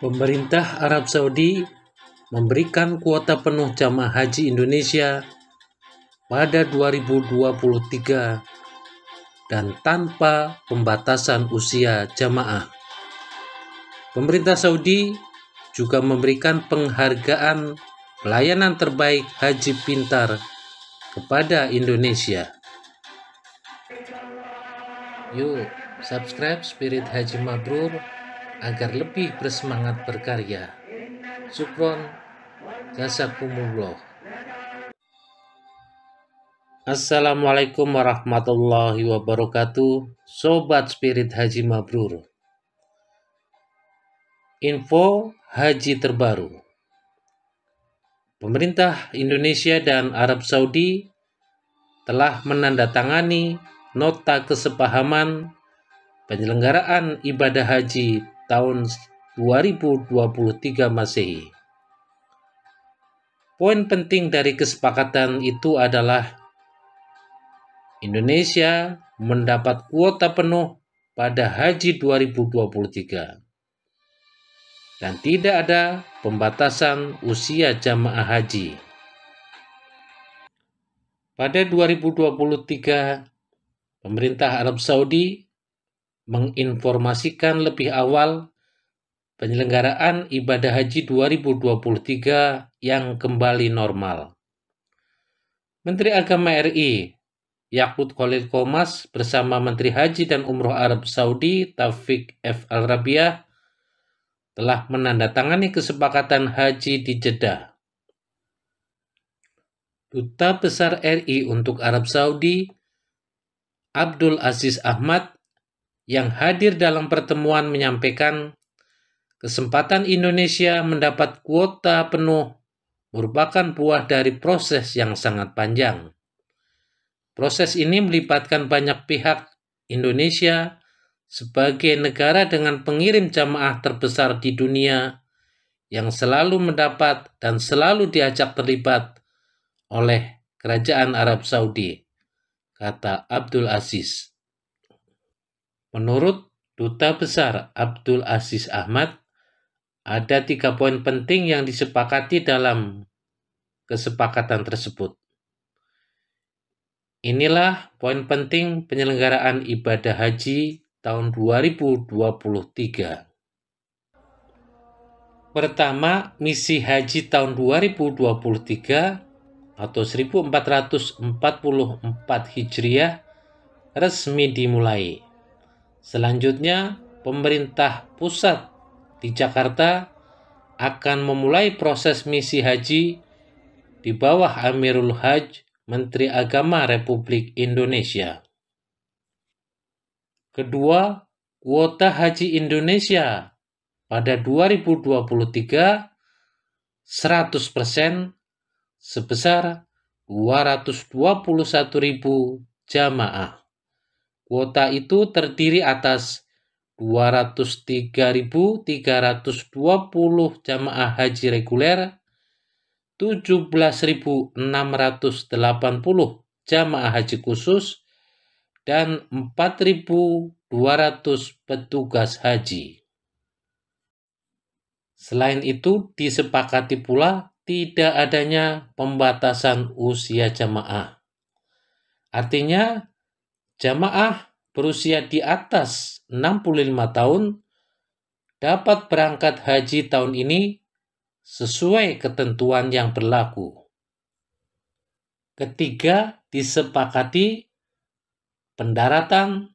Pemerintah Arab Saudi memberikan kuota penuh jamaah haji Indonesia pada 2023 dan tanpa pembatasan usia jamaah. Pemerintah Saudi juga memberikan penghargaan pelayanan terbaik haji pintar kepada Indonesia. Yuk, subscribe Spirit Haji Mabrur agar lebih bersemangat berkarya. Syukron, jazakumullah. Assalamualaikum warahmatullahi wabarakatuh, Sobat Spirit Haji Mabrur. Info haji terbaru. Pemerintah Indonesia dan Arab Saudi telah menandatangani nota kesepahaman penyelenggaraan ibadah haji tahun 2023 Masehi. Poin penting dari kesepakatan itu adalah Indonesia mendapat kuota penuh pada haji 2023 dan tidak ada pembatasan usia jamaah haji. Pada 2023, pemerintah Arab Saudi menginformasikan lebih awal penyelenggaraan ibadah haji 2023 yang kembali normal. Menteri Agama RI Yakut Khalil Qomas bersama Menteri Haji dan Umroh Arab Saudi Taufik F. Al-Rabiah telah menandatangani kesepakatan haji di Jeddah. Duta Besar RI untuk Arab Saudi Abdul Aziz Ahmad yang hadir dalam pertemuan menyampaikan kesempatan Indonesia mendapat kuota penuh merupakan buah dari proses yang sangat panjang. Proses ini melibatkan banyak pihak. Indonesia sebagai negara dengan pengirim jamaah terbesar di dunia yang selalu mendapat dan selalu diajak terlibat oleh Kerajaan Arab Saudi, kata Abdul Aziz. Menurut Duta Besar Abdul Aziz Ahmad, ada 3 poin penting yang disepakati dalam kesepakatan tersebut. Inilah poin penting penyelenggaraan ibadah haji tahun 2023. Pertama, misi haji tahun 2023 atau 1444 Hijriah resmi dimulai. Selanjutnya, pemerintah pusat di Jakarta akan memulai proses misi haji di bawah Amirul Hajj Menteri Agama Republik Indonesia. Kedua, kuota haji Indonesia pada 2023 100% sebesar 221.000 jamaah. Kuota itu terdiri atas 203.320 jamaah haji reguler, 17.680 jamaah haji khusus, dan 4.200 petugas haji. Selain itu, disepakati pula tidak adanya pembatasan usia jamaah. Artinya, jamaah berusia di atas 65 tahun dapat berangkat haji tahun ini sesuai ketentuan yang berlaku. Ketiga, disepakati pendaratan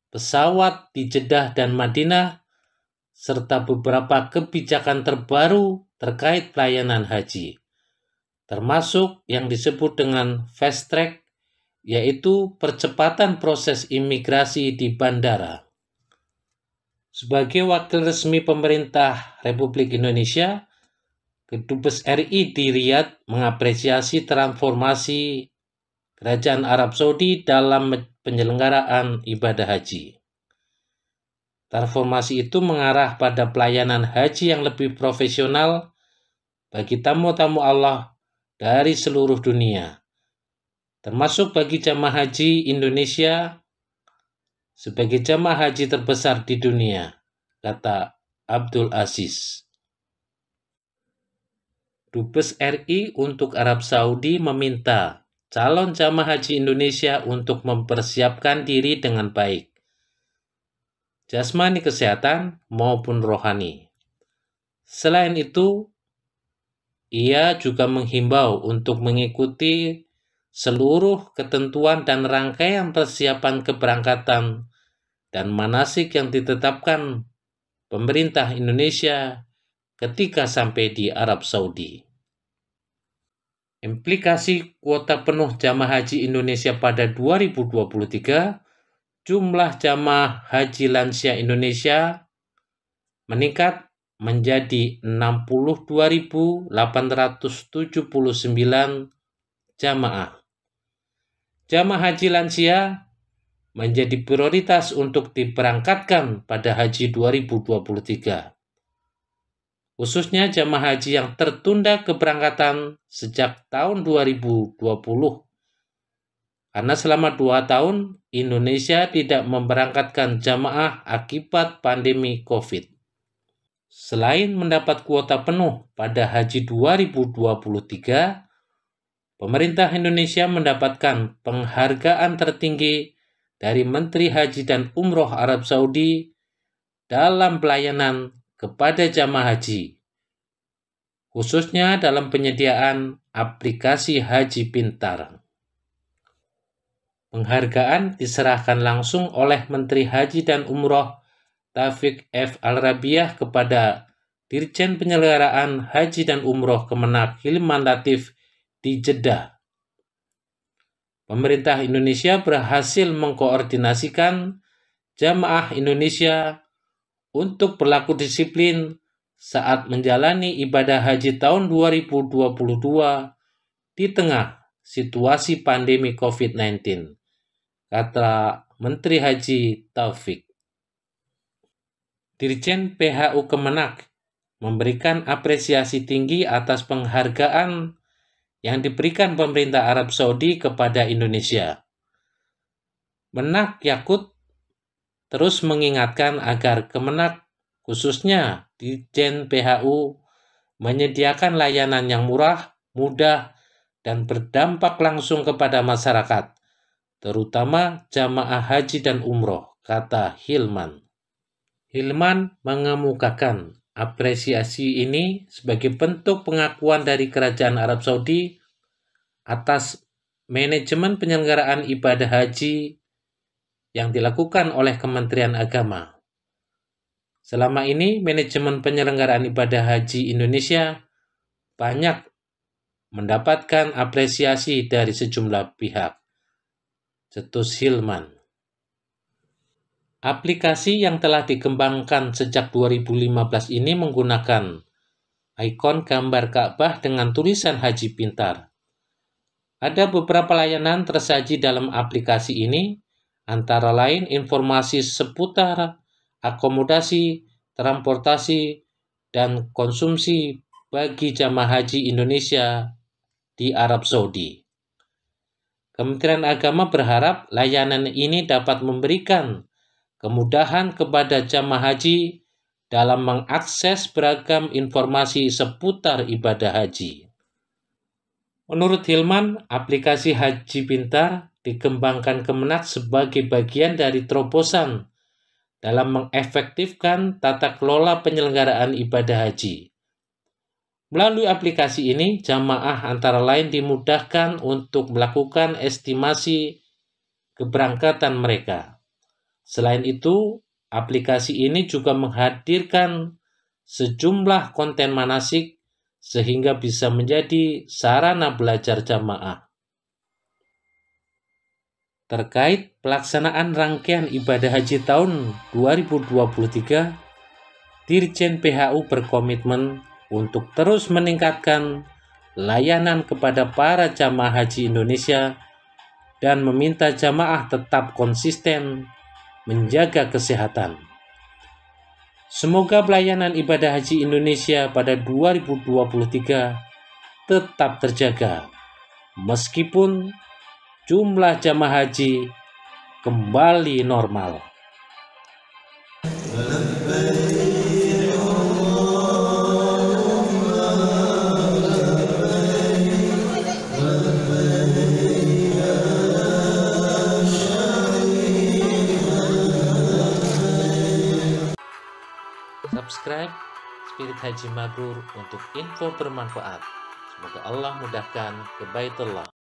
pesawat di Jeddah dan Madinah serta beberapa kebijakan terbaru terkait pelayanan haji, termasuk yang disebut dengan fast track, yaitu percepatan proses imigrasi di bandara. Sebagai wakil resmi pemerintah Republik Indonesia, Kedubes RI di Riyadh mengapresiasi transformasi Kerajaan Arab Saudi dalam penyelenggaraan ibadah haji. Transformasi itu mengarah pada pelayanan haji yang lebih profesional bagi tamu-tamu Allah dari seluruh dunia, termasuk bagi jamaah haji Indonesia sebagai jamaah haji terbesar di dunia, kata Abdul Aziz. Dubes RI untuk Arab Saudi meminta calon jamaah haji Indonesia untuk mempersiapkan diri dengan baik, jasmani kesehatan maupun rohani. Selain itu, ia juga menghimbau untuk mengikuti seluruh ketentuan dan rangkaian persiapan keberangkatan dan manasik yang ditetapkan pemerintah Indonesia ketika sampai di Arab Saudi. Implikasi kuota penuh jamaah haji Indonesia pada 2023, jumlah jamaah haji lansia Indonesia meningkat menjadi 62.879 jamaah. Jamaah haji lansia menjadi prioritas untuk diberangkatkan pada haji 2023. Khususnya jamaah haji yang tertunda keberangkatan sejak tahun 2020. Karena selama 2 tahun, Indonesia tidak memberangkatkan jamaah akibat pandemi COVID. Selain mendapat kuota penuh pada haji 2023, pemerintah Indonesia mendapatkan penghargaan tertinggi dari Menteri Haji dan Umroh Arab Saudi dalam pelayanan kepada jamaah haji, khususnya dalam penyediaan aplikasi Haji Pintar. Penghargaan diserahkan langsung oleh Menteri Haji dan Umroh Taufik F. Al-Rabiah kepada Dirjen Penyelenggaraan Haji dan Umroh Kemenak Hilman Latif di Jeddah. Pemerintah Indonesia berhasil mengkoordinasikan jamaah Indonesia untuk berlaku disiplin saat menjalani ibadah haji tahun 2022 di tengah situasi pandemi COVID-19, kata Menteri Haji Taufik. Dirjen PHU Kemenak memberikan apresiasi tinggi atas penghargaan yang diberikan pemerintah Arab Saudi kepada Indonesia. Menak Yakut terus mengingatkan agar Kemenak, khususnya Dirjen PHU, menyediakan layanan yang murah, mudah, dan berdampak langsung kepada masyarakat, terutama jamaah haji dan umroh, kata Hilman. Hilman mengemukakan apresiasi ini sebagai bentuk pengakuan dari Kerajaan Arab Saudi atas manajemen penyelenggaraan ibadah haji yang dilakukan oleh Kementerian Agama. Selama ini, manajemen penyelenggaraan ibadah haji Indonesia banyak mendapatkan apresiasi dari sejumlah pihak, cetus Hilman. Aplikasi yang telah dikembangkan sejak 2015 ini menggunakan ikon gambar Ka'bah dengan tulisan Haji Pintar. Ada beberapa layanan tersaji dalam aplikasi ini, antara lain informasi seputar akomodasi, transportasi, dan konsumsi bagi jamaah haji Indonesia di Arab Saudi. Kementerian Agama berharap layanan ini dapat memberikan kemudahan kepada jamaah haji dalam mengakses beragam informasi seputar ibadah haji. Menurut Hilman, aplikasi Haji Pintar dikembangkan Kemenak sebagai bagian dari terobosan dalam mengefektifkan tata kelola penyelenggaraan ibadah haji. Melalui aplikasi ini, jamaah antara lain dimudahkan untuk melakukan estimasi keberangkatan mereka. Selain itu, aplikasi ini juga menghadirkan sejumlah konten manasik sehingga bisa menjadi sarana belajar jamaah. Terkait pelaksanaan rangkaian ibadah haji tahun 2023, Dirjen PHU berkomitmen untuk terus meningkatkan layanan kepada para jamaah haji Indonesia dan meminta jamaah tetap konsisten menjaga kesehatan. Semoga pelayanan ibadah haji Indonesia pada 2023 tetap terjaga, meskipun jumlah jamaah haji kembali normal. subscribe Spirit Haji Mabrur untuk info bermanfaat. Semoga Allah mudahkan ke Baitullah.